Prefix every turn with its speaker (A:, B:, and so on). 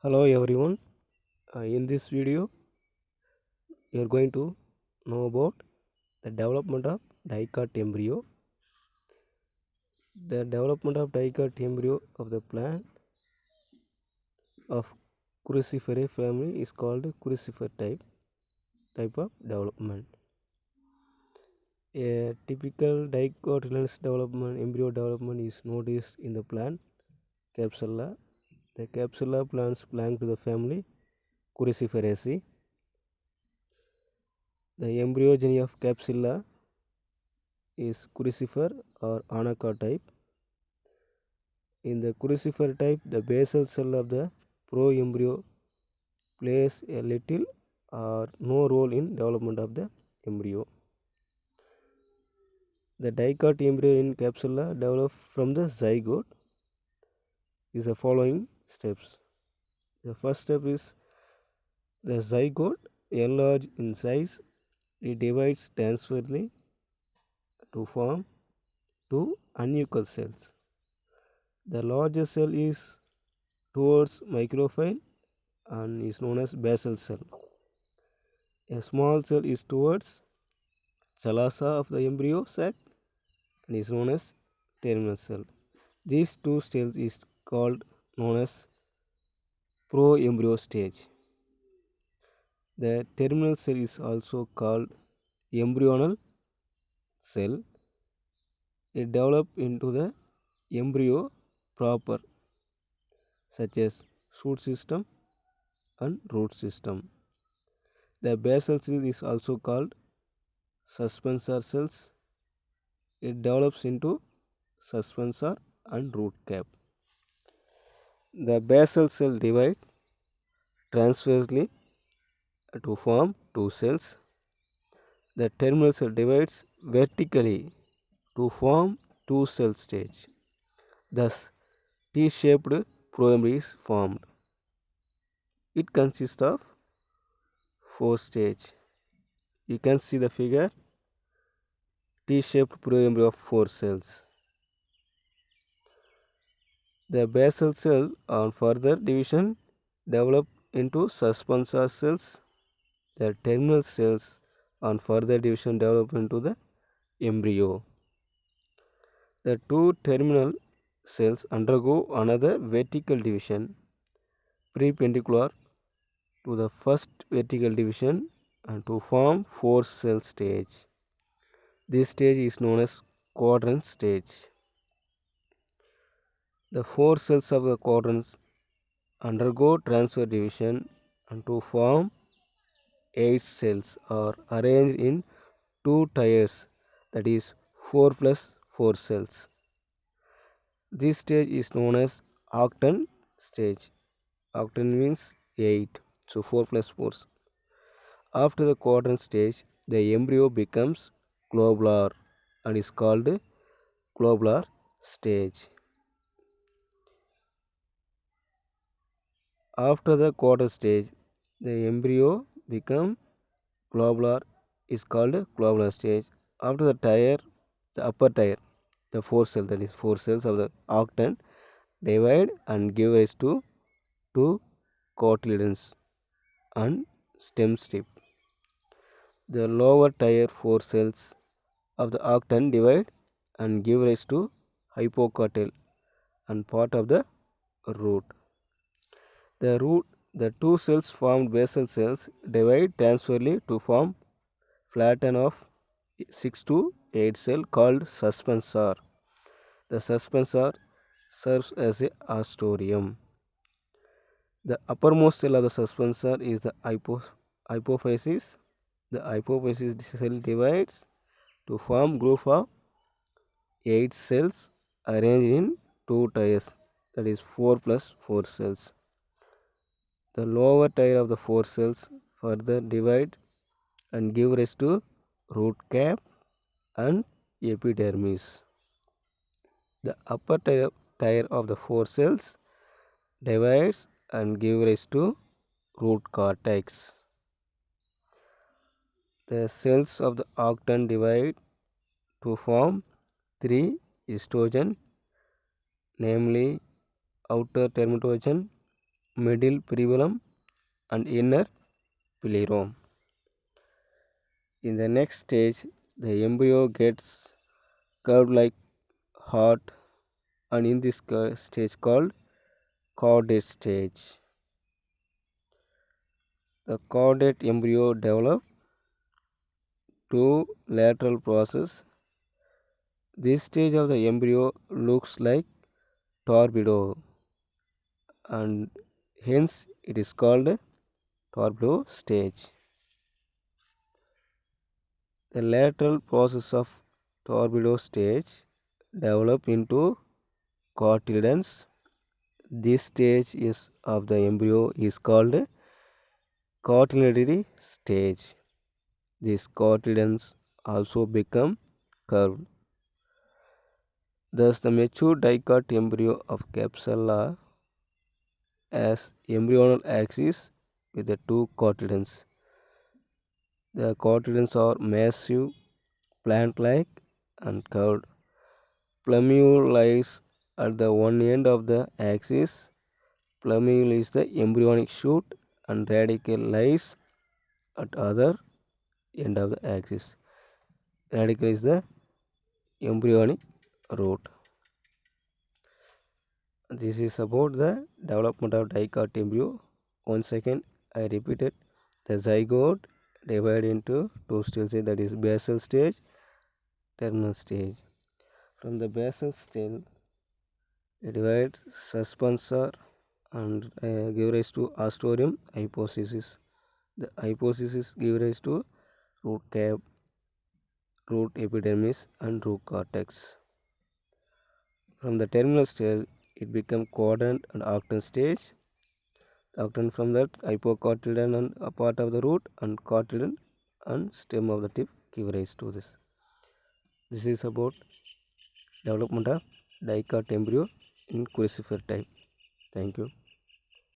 A: Hello everyone. In this video, you are going to know about the development of dicot embryo. The development of dicot embryo of the plant of Cruciferae family is called Crucifer type of development. A typical dicotyledonous development embryo development is noticed in the plant Capsula. The Capsula plants belong to the family Cruciferaceae. The embryogeny of Capsula is crucifer or anacott type. In the crucifer type, the basal cell of the proembryo plays a little or no role in development of the embryo. The dicot embryo in capsula developed from the zygote is the following steps. The first step is the zygote enlarge in size. It divides transversely to form two unequal cells. The larger cell is towards micropyle and is known as basal cell. A small cell is towards chalaza of the embryo sac and is known as terminal cell. These two stages is called known as pro-embryo stage. The terminal cell is also called embryonal cell. It develops into the embryo proper, such as shoot system and root system. The basal cell is also called suspensor cells. It develops into suspensor and root cap. The basal cell divide transversely to form two cells. The terminal cell divides vertically to form two cell stage. Thus, T-shaped proembryo is formed. It consists of four stages. You can see the figure T-shaped proembryo of four cells. The basal cell on further division develop into suspensor cells. The terminal cells on further division develop into the embryo. The two terminal cells undergo another vertical division perpendicular to the first vertical division and to form four cell stage. This stage is known as quadrant stage. The four cells of the quadrants undergo transfer division and to form eight cells are arranged in two tiers, that is 4 plus 4 cells. This stage is known as octant stage. Octant means 8, so 4 plus 4. After the quadrant stage, the embryo becomes globular and is called globular stage. After the quadrant stage, the embryo becomes globular is called globular stage. After the upper tier, the four cells, that is four cells of the octant divide and give rise to two cotyledons and stem strip. The lower tier four cells of the octant divide and give rise to hypocotyl and part of the root. The two cells formed basal cells divide transversely to form flatten of 6 to 8 cell called suspensor. The suspensor serves as a ostotrium. The uppermost cell of the suspensor is the hypophysis. The hypophysis cell divides to form group of 8 cells arranged in two tiers, that is 4 plus 4 cells. The lower tier of the 4 cells further divide and give rise to root cap and epidermis. The upper tier of the 4 cells divides and give rise to root cortex. The cells of the octant divide to form three histogons, namely outer termitogen, middle cerebellum, and inner pleroma. In the next stage, the embryo gets curved like heart, and in this stage called chordate stage. The chordate embryo develop two lateral process. This stage of the embryo looks like torpedo, and hence it is called torpedo stage. The lateral process of torpedo stage develop into cotyledons. This stage is of the embryo is called cotyledonary stage. These cotyledons also become curved. Thus, the mature dicot embryo of Capsella has embryonal axis with the two cotyledons. The cotyledons are massive, plant-like, and curved. Plumule lies at the one end of the axis. Plumule is the embryonic shoot, and radicle lies at other end of the axis. Radicle is the embryonic root. This is about the development of dicot embryo. Once again, I repeat it. The zygote divided into two stages, that is basal stage, terminal stage. From the basal stage, it divides suspensor and give rise to ostomium hypophysis. The hypophysis give rise to root cap, root epidermis, and root cortex. From the terminal stage, it becomes quadrant and octant stage. Octant from that hypocotyledon and a part of the root, and cotyledon and stem of the tip give rise to this. This is about development of dicot embryo in crucifer type. Thank you.